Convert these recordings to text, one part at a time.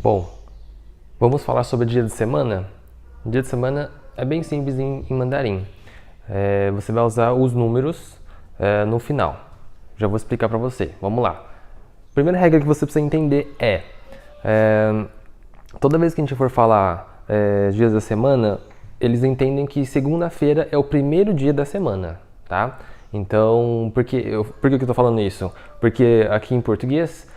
Bom, vamos falar sobre dia de semana? Dia de semana é bem simples em mandarim. Você vai usar os números no final. Já vou explicar para você. Vamos lá. Primeira regra que você precisa entender toda vez que a gente for falar dias da semana, eles entendem que segunda-feira é o primeiro dia da semana, tá? Então, por que eu estou falando isso? Porque aqui em português,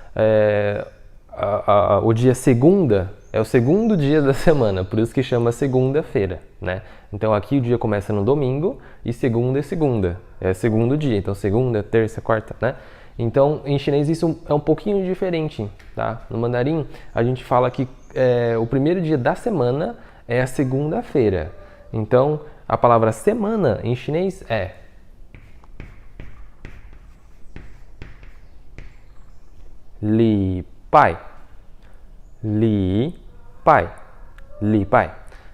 o dia segunda é o segundo dia da semana, por isso que chama segunda-feira, né? Então aqui o dia começa no domingo e segunda é segunda, é segundo dia. Então segunda, terça, quarta, né? Então em chinês isso é um pouquinho diferente, tá? No mandarim a gente fala que o primeiro dia da semana é a segunda-feira. Então a palavra semana em chinês é 礼拜 礼拜 礼拜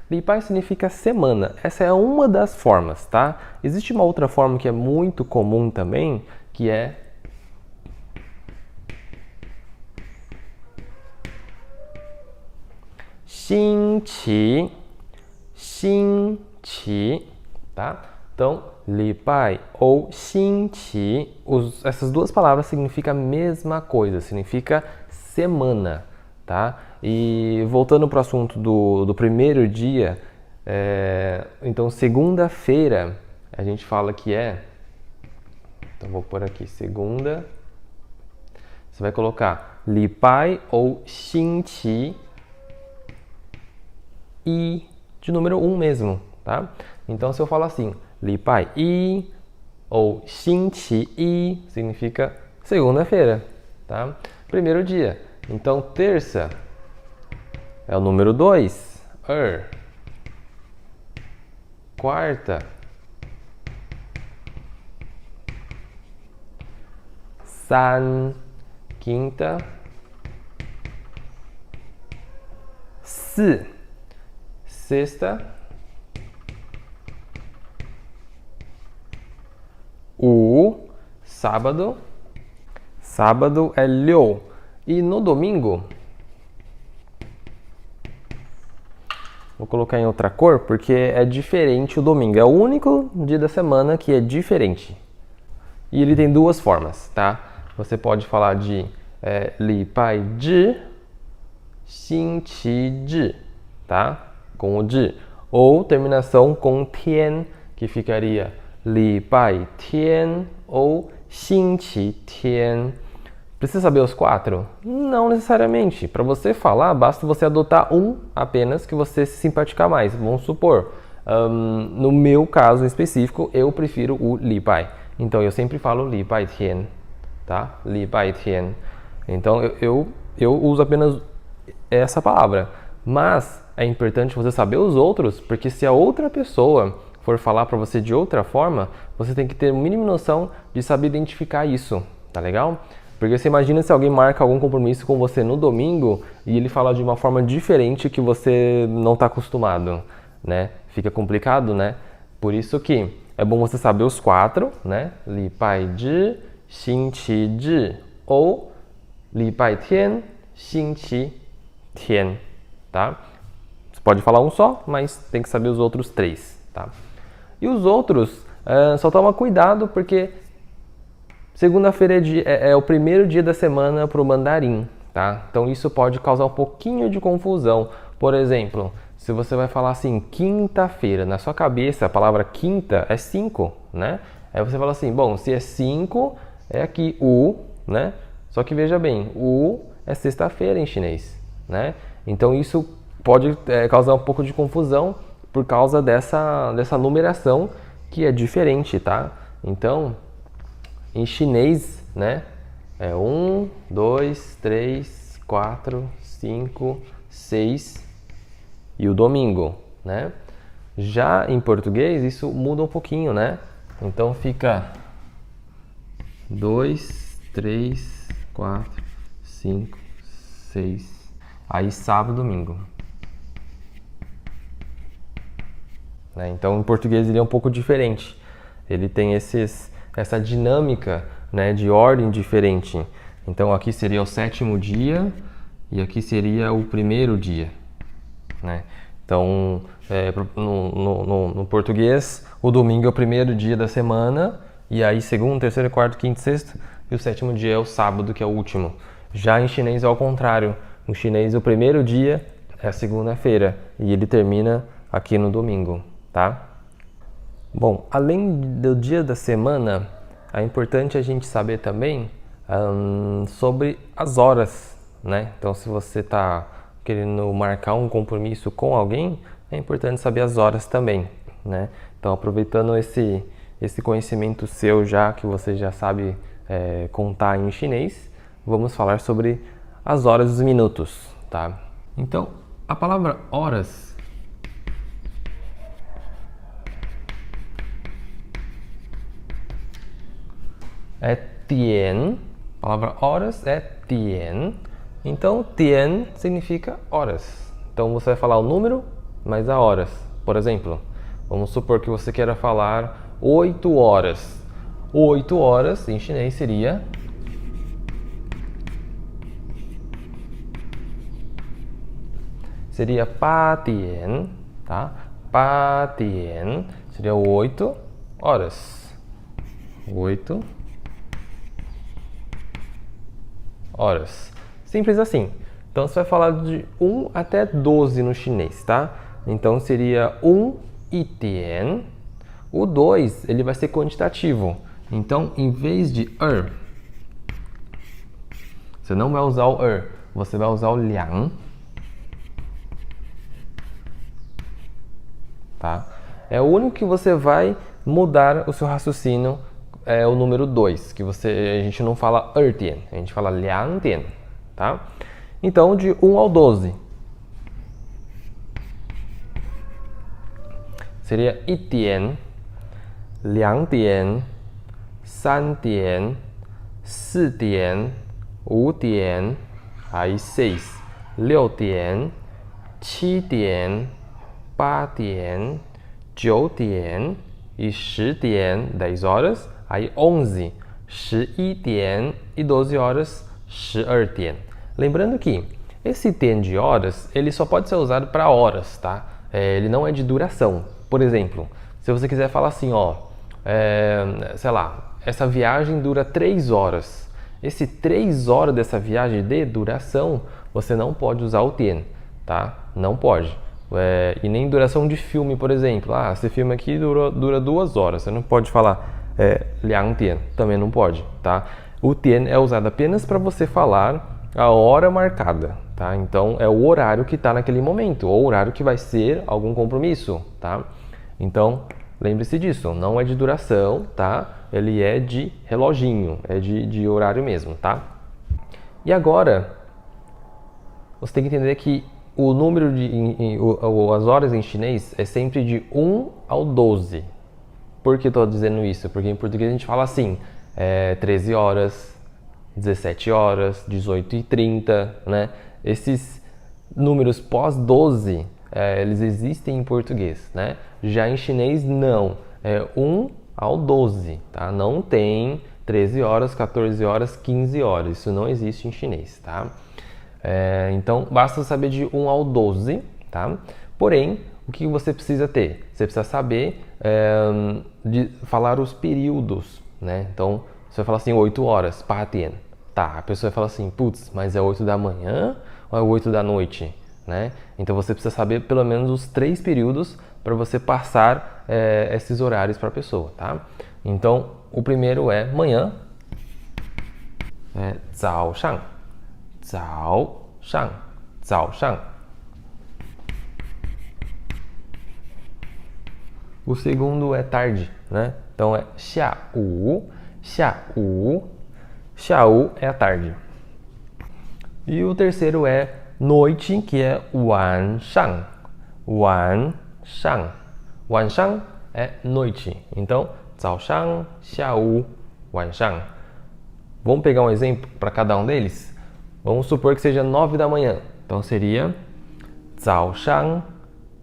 礼拜significa semana. Essa é uma das formas, tá? Existe uma outra forma que é muito comum também, que é 星期 星期 tá? Então, 礼拜 ou 星期, essas duas palavras significam a mesma coisa, significa semana, tá? E voltando para o assunto do primeiro dia, então segunda-feira a gente fala que então vou pôr aqui, segunda, você vai colocar 礼拜 ou 星期 e de número 1 mesmo, tá? Então se eu falo assim, 礼拜一 ou 星期一 significa segunda-feira, tá? Primeiro dia. Então terça é o número 2, quarta, 三, quinta, 四, sexta, 五, sábado, sábado é 六, e no domingo, vou colocar em outra cor porque é diferente o domingo, é o único dia da semana que é diferente. E ele tem duas formas, tá? Você pode falar de 礼拜日, 星期日, tá? Com o 日. Ou terminação com 天, que ficaria 礼拜天 ou 星期天. Precisa saber os 4? Não necessariamente. Para você falar, basta você adotar um apenas que você se simpaticar mais. Vamos supor, no meu caso específico, eu prefiro o 礼拜. Então eu sempre falo 礼拜天, tá? 礼拜天. Então eu uso apenas essa palavra. Mas é importante você saber os outros, porque se a outra pessoa for falar para você de outra forma, você tem que ter uma mínima noção de saber identificar isso, tá legal? Porque você imagina se alguém marca algum compromisso com você no domingo e ele fala de uma forma diferente que você não está acostumado, né? Fica complicado, né? Por isso que é bom você saber os 4, né? 礼拜日, 星期日 ou 礼拜天, 星期天, tá? Você pode falar um só, mas tem que saber os outros 3, tá? E os outros, só toma cuidado porque segunda-feira é o primeiro dia da semana para o mandarim, tá? Então isso pode causar um pouquinho de confusão. Por exemplo, se você vai falar assim, quinta-feira, na sua cabeça a palavra quinta é 5, né? Aí você fala assim, bom, se é 5, é aqui o, né? Só que veja bem, o é sexta-feira em chinês, né? Então isso pode causar um pouco de confusão por causa dessa numeração que é diferente, tá? Então, em chinês, né? É 1, 2, 3, 4, 5, 6 e o domingo, né? Já em português, isso muda um pouquinho, né? Então fica 2, 3, 4, 5, 6, aí sábado e domingo. Né? Então, em português ele é um pouco diferente. Ele tem essa dinâmica, né, de ordem diferente. Então, aqui seria o 7º dia, e aqui seria o primeiro dia, né? Então, no português, o domingo é o primeiro dia da semana, e aí segundo, terceiro, quarto, quinto, sexto, e o sétimo dia é o sábado, que é o último. Já em chinês é ao contrário. No chinês, o primeiro dia é a segunda-feira, e ele termina aqui no domingo, tá? Bom, além do dia da semana, é importante a gente saber também sobre as horas, né? Então, se você está querendo marcar um compromisso com alguém, é importante saber as horas também, né? Então, aproveitando esse conhecimento seu já, que você já sabe contar em chinês, vamos falar sobre as horas e os minutos, tá? Então, a palavra horas é tien. A palavra horas é tien. Então, tien significa horas. Então, você vai falar o número mais a horas. Por exemplo, vamos supor que você queira falar 8 horas. 8 horas em chinês seria ba tian, tá? Ba tian seria 8 horas. 8 horas. Simples assim. Então você vai falar de 1 até 12 no chinês, tá? Então seria 1 e tian. O 2 ele vai ser quantitativo. Então em vez de você não vai usar o você vai usar o liang. Tá? É o único que você vai mudar o seu raciocínio, é o número 2, que a gente não fala tian, a gente fala liang tian, tá? Então, de 1 ao 12, seria i tian, liang tian, san tian, si tian, wu tian, aí 6, 6 tian, 7 tian, 8 点, 9 点e 10 点, 10 horas, aí 11, 11 点e 12 horas, 12 点. Lembrando que esse tem de horas, ele só pode ser usado para horas, tá? Ele não é de duração. Por exemplo, se você quiser falar assim, sei lá, essa viagem dura 3 horas. Esse 3 horas dessa viagem de duração, você não pode usar o tem, tá? Não pode. E nem duração de filme, por exemplo. Esse filme aqui dura 2 horas. Você não pode falar liang tian, também não pode, tá? O tian é usado apenas para você falar a hora marcada, tá? Então é o horário que está naquele momento, ou o horário que vai ser algum compromisso, tá? Então lembre-se disso, não é de duração, tá? Ele é de reloginho, é de horário mesmo, tá? E agora você tem que entender que o número as horas em chinês é sempre de 1 ao 12. Por que estou dizendo isso? Porque em português a gente fala assim, 13 horas, 17 horas, 18h30, né? Esses números pós-12, eles existem em português, né? Já em chinês, não. É 1 ao 12, tá? Não tem 13 horas, 14 horas, 15 horas. Isso não existe em chinês, tá? Então, basta saber de 1 ao 12, tá? Porém, o que você precisa ter? Você precisa saber de falar os períodos, né? Então, você vai falar assim, 8 horas, pa tian. Tá, a pessoa vai falar assim, putz, mas é 8 da manhã ou é 8 da noite, né? Então, você precisa saber pelo menos os 3 períodos para você passar esses horários para a pessoa, tá? Então, o primeiro é manhã, zao shang. Zao shang, zao shang. O segundo é tarde, né? Então é xiaowu, xiaowu. Xiaowu é a tarde. E o terceiro é noite, que é wanshang, wanshang. Wanshang é noite. Então, zao shang, xiaowu, wanshang. Vamos pegar um exemplo para cada um deles? Vamos supor que seja 9 da manhã. Então seria 早上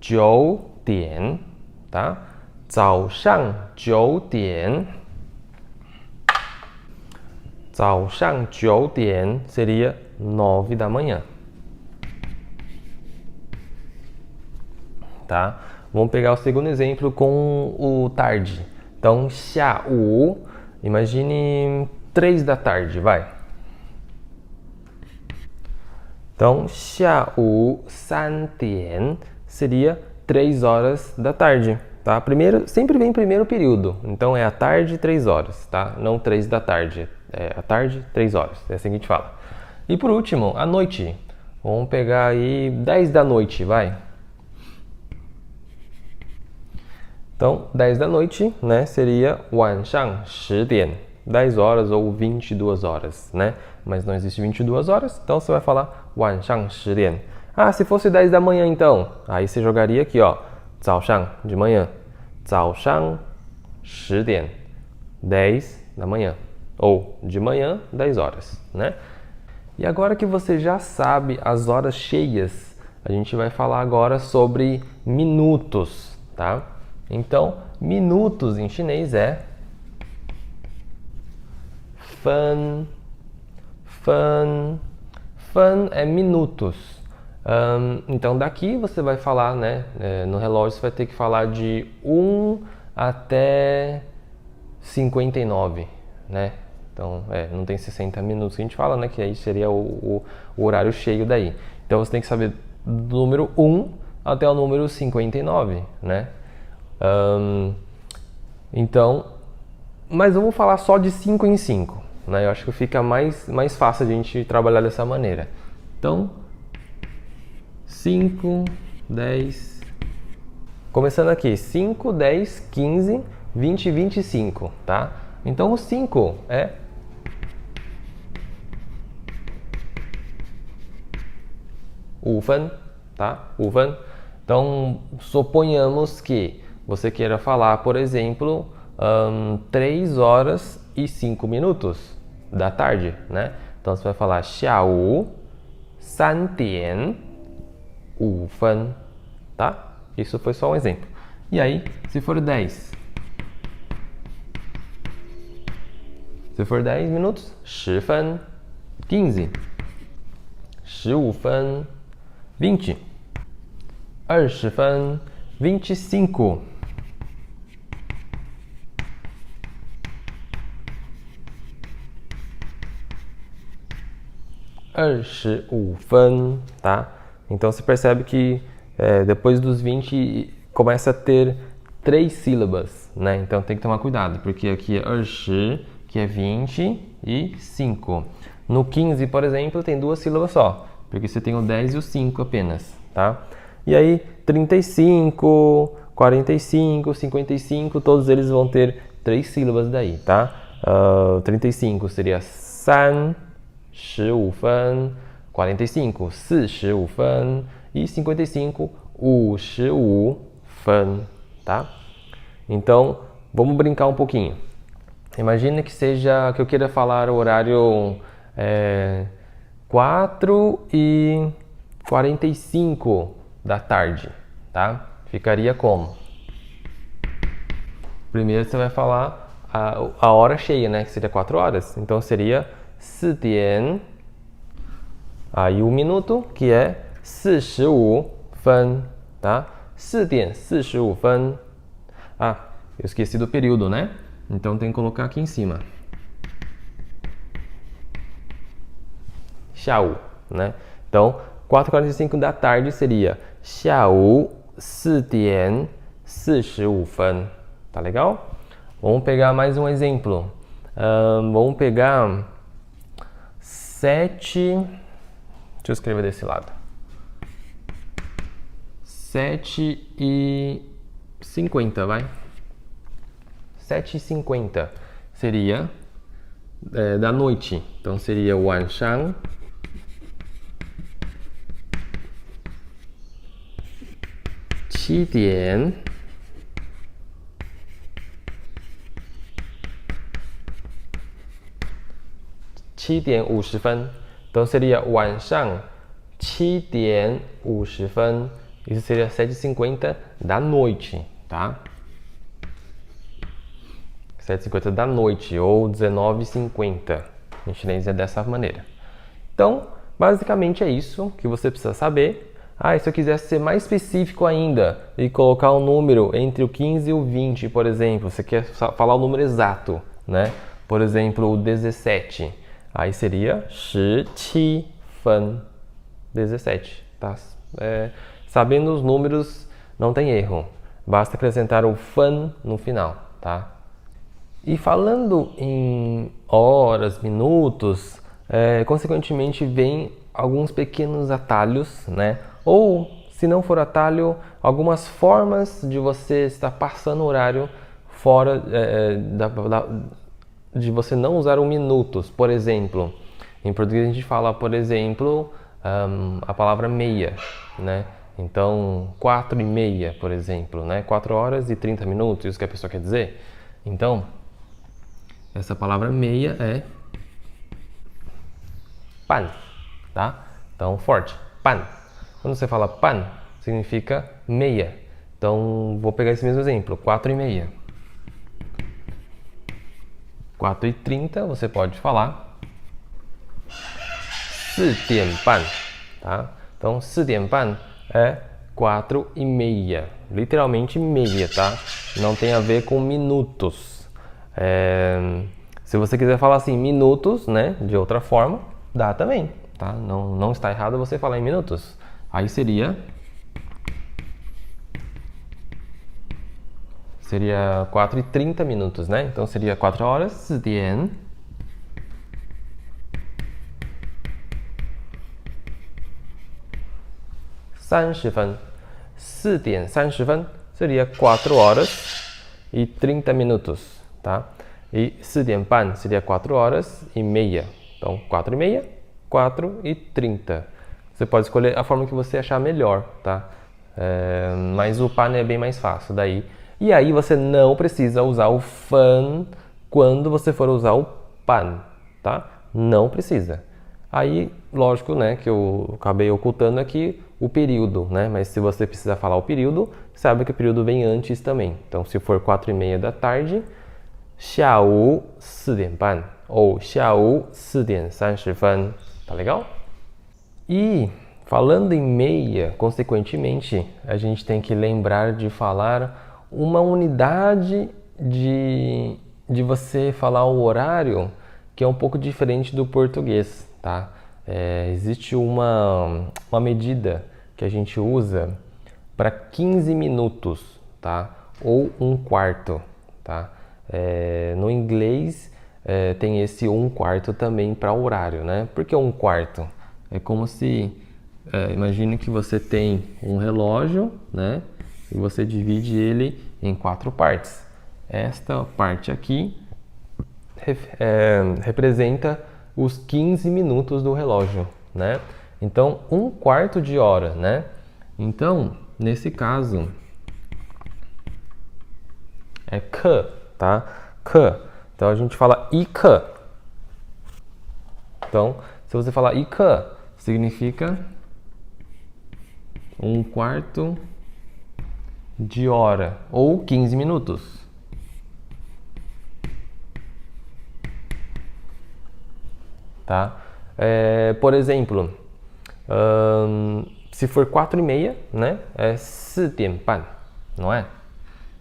9点, tá? 早上9点. 早上9点 seria 9 da manhã, tá? Vamos pegar o segundo exemplo com o tarde. Então, 下午, imagine 3 da tarde, vai. Então, 下午3点 seria 3 horas da tarde, tá? Primeiro, sempre vem primeiro período, então é a tarde 3 horas, tá? Não 3 da tarde, é a tarde 3 horas, é assim que a gente fala. E por último, a noite. Vamos pegar aí 10 da noite, vai. Então, 10 da noite, né, seria 晚上10点, 10 horas ou 22 horas, né? Mas não existe 22 horas, então você vai falar 晚上10点. Ah, se fosse 10 da manhã então, aí você jogaria aqui, ó, 早上, de manhã. 早上10点, 10 da manhã. Ou de manhã, 10 horas, né? E agora que você já sabe as horas cheias, a gente vai falar agora sobre minutos, tá? Então, minutos em chinês é 分, 分, 分 é minutos. Então, daqui você vai falar, né? No relógio você vai ter que falar de 1 até 59, né? Então, não tem 60 minutos que a gente fala, né? Que aí seria o horário cheio daí. Então, você tem que saber do número 1 até o número 59, né? Então, mas vamos falar só de 5 em 5, né? Eu acho que fica mais fácil a gente trabalhar dessa maneira. Então, 5, 10... Começando aqui, 5, 10, 15, 20 e 25, tá? Então, o 5 é... tá? 5. Então, suponhamos que você queira falar, por exemplo, 3 horas e 5 minutos da tarde, né? Então, você vai falar 下午3点5分, tá? Isso foi só um exemplo. E aí, se for 10? Se for 10 minutos, 10分, 15, 15分, 20, 20分, 25, 25分, tá? Então você percebe que depois dos 20 começa a ter 3 sílabas, né? Então tem que tomar cuidado, porque aqui é 20, que é 20 e 5. No 15, por exemplo, tem 2 sílabas só, porque você tem o 10 e o 5 apenas, tá? E aí 35, 45, 55, todos eles vão ter 3 sílabas daí, tá? 35 seria 3, 15分, 45, 45分e 55, 55分, tá? Então, vamos brincar um pouquinho. Imagina que eu queira falar o horário 4 e 45 da tarde, tá? Ficaria como? Primeiro você vai falar a hora cheia, né? Que seria 4 horas. Então seria 4点, aí o minuto, que é 45分, tá? 4点45分. Ah, eu esqueci do período, né? Então tem que colocar aqui em cima. 下午, né? Então, 4h45 da tarde seria 下午4点45分. Tá legal? Vamos pegar mais um exemplo. Vamos pegar 7... Deixa eu escrever desse lado. 7h50, vai. 7h50 seria da noite. Então seria 晚上 7点 7点50分. Então seria 晚上7点50分. Isso seria 7h50 da noite, tá? 7h50 da noite ou 19h50. Em chinês é dessa maneira. Então, basicamente é isso que você precisa saber. Ah, e se eu quisesse ser mais específico ainda e colocar um número entre o 15 e o 20, por exemplo, você quer falar o número exato, né? Por exemplo, o 17. Aí seria 17分, 17, tá? Sabendo os números, não tem erro. Basta acrescentar o fan no final, tá? E falando em horas, minutos, consequentemente vem alguns pequenos atalhos, né? Ou, se não for atalho, algumas formas de você estar passando o horário fora de você não usar o minutos. Por exemplo, em português a gente fala, por exemplo, a palavra meia, né? Então, 4:30, por exemplo, né? 4 horas e 30 minutos, isso que a pessoa quer dizer. Então, essa palavra meia é pan, tá? Então, forte, pan. Quando você fala pan, significa meia. Então, vou pegar esse mesmo exemplo, 4:30. 4:30, você pode falar 4:30, tá? Então, 4:30 é 4:30, literalmente meia, tá? Não tem a ver com minutos. Se você quiser falar assim, minutos, né, de outra forma, dá também, tá? Não está errado você falar em minutos. Aí seria 4:30 minutos, né? Então seria 4 horas, 4:30. 30分. 4:30 seria 4 horas e 30 minutos, tá? E 4:30 seria 4 horas e meia. Então, 4:30, 4:30. Você pode escolher a forma que você achar melhor, tá? Mas o pan é bem mais fácil daí. E aí você não precisa usar o fan quando você for usar o pan, tá? Não precisa. Aí, lógico, né, que eu acabei ocultando aqui o período, né? Mas se você precisar falar o período, sabe que o período vem antes também. Então, se for 4:30 da tarde, 下午4点半 ou 下午4点30分, tá legal? E falando em meia, consequentemente, a gente tem que lembrar de falar uma unidade de você falar o horário que é um pouco diferente do português, tá? Existe uma medida que a gente usa para 15 minutos, tá? Ou 1/4, tá? No inglês tem esse 1/4 também para horário, né? Por que 1/4? É como se, imagine que você tem um relógio, né? E você divide ele em 4 partes. Esta parte aqui representa os 15 minutos do relógio, né? Então, 1/4 de hora, né? Então, nesse caso, é ke, tá? Ke. Então, a gente fala 一刻. Então, se você falar 一刻, significa 1/4 de hora ou 15 minutos. Tá? Por exemplo, se for 4:30, né? É 4点半, não é?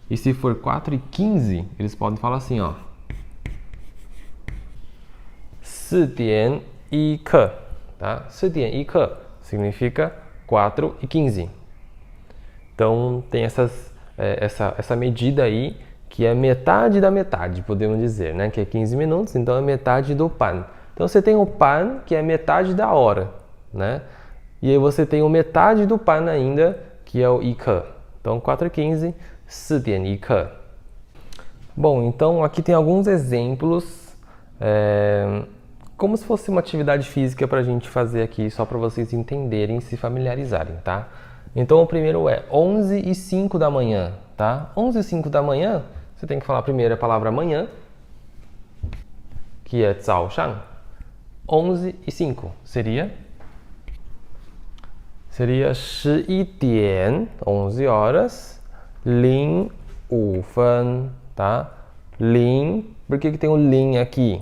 E se for 4:15, eles podem falar assim, ó. 4点一刻, tá? 4点一刻 significa 4:15. Então tem essa medida aí que é metade da metade, podemos dizer, né? Que é 15 minutos, então é metade do pan. Então você tem o pan, que é metade da hora, né? E aí você tem o metade do pan ainda, que é o 一刻. Então 4:15, 4点一刻. Bom, então aqui tem alguns exemplos, como se fosse uma atividade física para a gente fazer aqui, só para vocês entenderem e se familiarizarem, tá? Então o primeiro é 11:05 da manhã, tá? 11:05 da manhã, você tem que falar primeiro a palavra manhã, que é 早上. 11:05 seria 11点, 11 horas, 05分, tá? 0, por que tem o 0 aqui?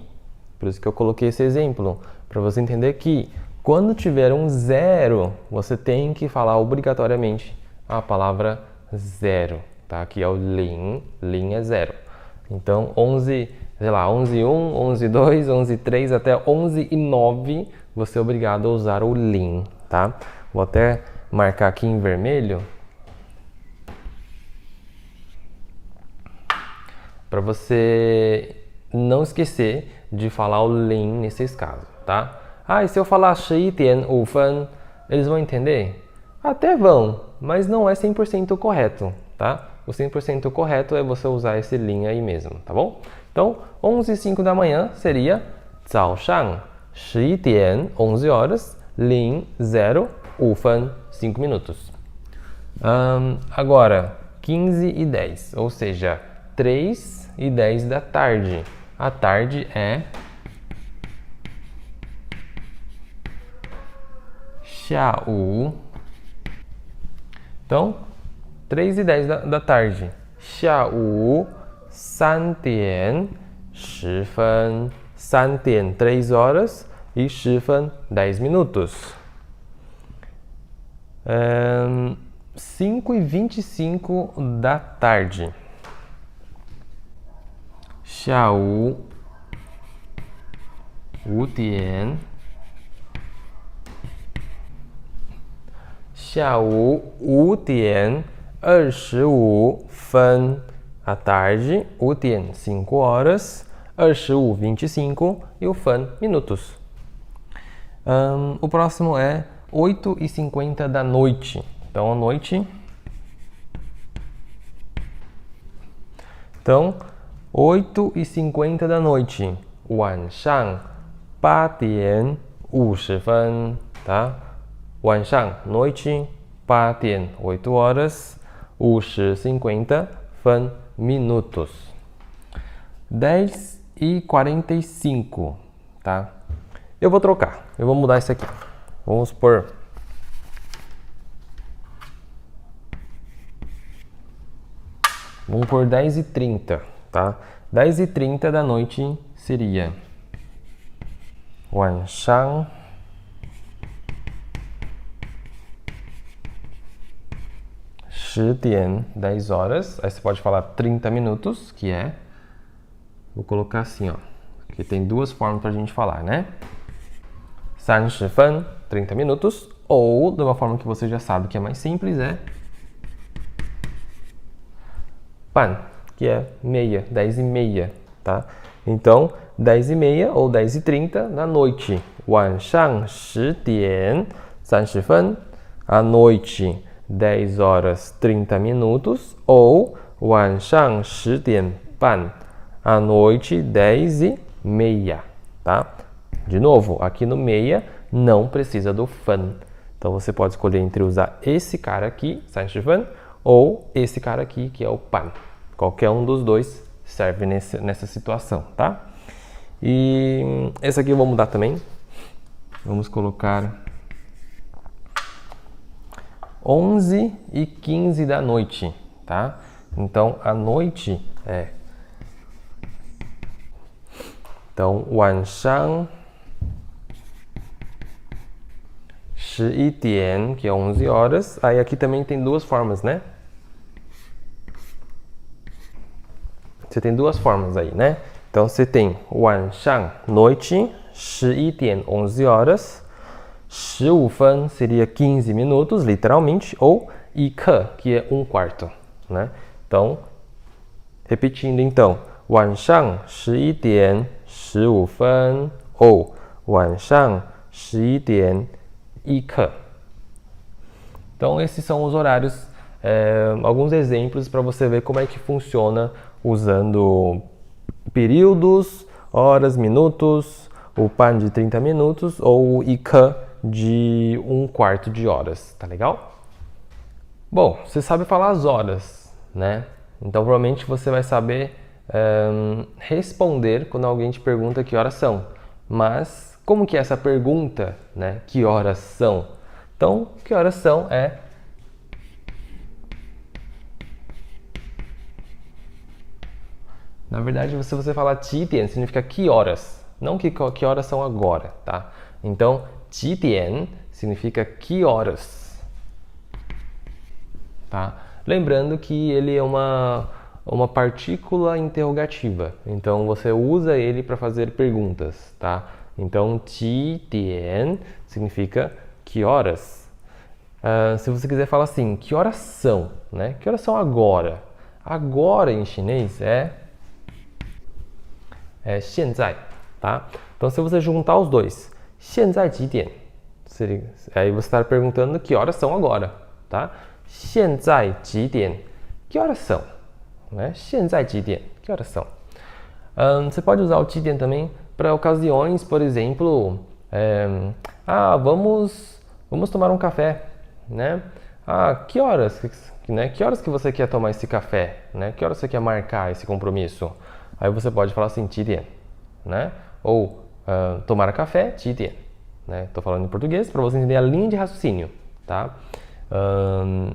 Por isso que eu coloquei esse exemplo, para você entender que Quando tiver um zero, você tem que falar obrigatoriamente a palavra zero, tá? Que é o lin, lin é zero. Então, 11, sei lá, 11 1, 11 2, 11 3 até 11 e 9, você é obrigado a usar o lin, tá? Vou até marcar aqui em vermelho para você não esquecer de falar o lin nesses casos, tá? Ah, e se eu falar 11点5分, eles vão entender? Até vão, mas não é 100% correto, tá? O 100% correto é você usar esse lin aí mesmo, tá bom? Então, 11 e 5 da manhã seria 早上11点 11 horas, lin 0 5分 5 minutos. Agora, 15 e 10, ou seja, 3 e 10 da tarde. A tarde é 下午. Então, 3 e 10 da tarde. 下午3点10分. 3点 3 horas e 10分 10 minutos. 5 e 25 da tarde. 下午5点下午5点25分. À tarde, 5 点 5 horas, 25 25 e o fan minutos. O próximo é 8 e 50 da noite. Então, à noite. Então, 8 e 50 da noite. 晚上8点50分, tá? 晚上 noite, 8点 8 horas, 50 50 分 minutos. 10 e 45, tá? Eu vou trocar, eu vou mudar isso aqui. Vamos por Vamos por 10 e 30, tá? 10 e 30 da noite seria 晚上10点 10 horas. Aí você pode falar 30 minutos, que é... Vou colocar assim, ó. Aqui tem duas formas pra gente falar, né? 30分, 30 minutos. Ou, de uma forma que você já sabe que é mais simples, é... pan, que é meia, 10 e meia, tá? Então, 10 e meia ou 10 e 30 da noite. 晚上10点30分, à noite, 10 horas 30 minutos. Ou 晚上10点半, à noite, 10 e meia, tá? De novo, aqui no meia não precisa do fan. Então, você pode escolher entre usar esse cara aqui, 30分, ou esse cara aqui, que é o pan. Qualquer um dos dois serve nessa situação, tá? E esse aqui eu vou mudar também. Vamos colocar 11 e 15 da noite, tá? Então, a noite é... Então, 晚上11点, que é 11 horas. Aí aqui também tem duas formas, né? Você tem duas formas aí, né? Então, você tem 晚上, noite, 11点 11 horas, 15分seria 15 minutos, literalmente, ou 一刻, que é um quarto, né? Então, repetindo então, 晚上11点15分 ou 晚上11点一刻. Então, esses são os horários, alguns exemplos para você ver como é que funciona usando períodos, horas, minutos, o pan de 30 minutos ou o ikã de um quarto de horas, tá legal? Bom, você sabe falar as horas, né? Então provavelmente você vai saber responder quando alguém te pergunta que horas são. Mas como que é essa pergunta, né? Que horas são? Então, que horas são é... Na verdade, se você falar 几点, significa que horas, não que horas são agora, tá? Então, 几点 significa que horas. Tá? Lembrando que ele é uma partícula interrogativa. Então você usa ele para fazer perguntas, tá? Então 几点 significa que horas. Se você quiser falar assim, que horas são, né? Que horas são agora? Agora em chinês é 现在, tá? Então se você juntar os dois, 现在几点? Aí você está perguntando que horas são agora, tá? 现在几点? Que horas são? Né? 现在几点? Que horas são? Você pode usar o 几点 também para ocasiões, por exemplo, vamos tomar um café, né? Que horas, né? Que horas que você quer tomar esse café, né? Que horas você quer marcar esse compromisso? Aí você pode falar assim, 几点, né? Ou tomar café, 几点, né? Tô falando em português para você entender a linha de raciocínio, tá?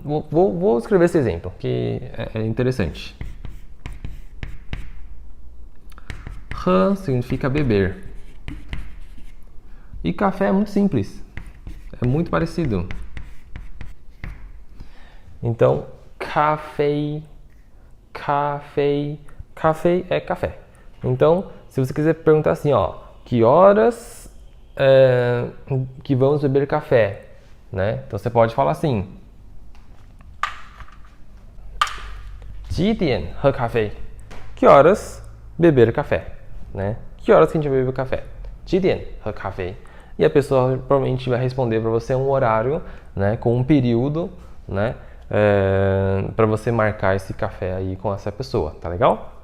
Vou escrever esse exemplo, que é interessante. 喝 significa beber. E café é muito simples. É muito parecido. Então, café é café. Então, se você quiser perguntar assim, ó, que horas que vamos beber café, né? Então você pode falar assim, 几点喝咖啡? Que horas beber café, né? Que horas que a gente vai beber café? 几点喝咖啡? E a pessoa provavelmente vai responder para você um horário, né? Com um período, né? Para você marcar esse café aí com essa pessoa, tá legal?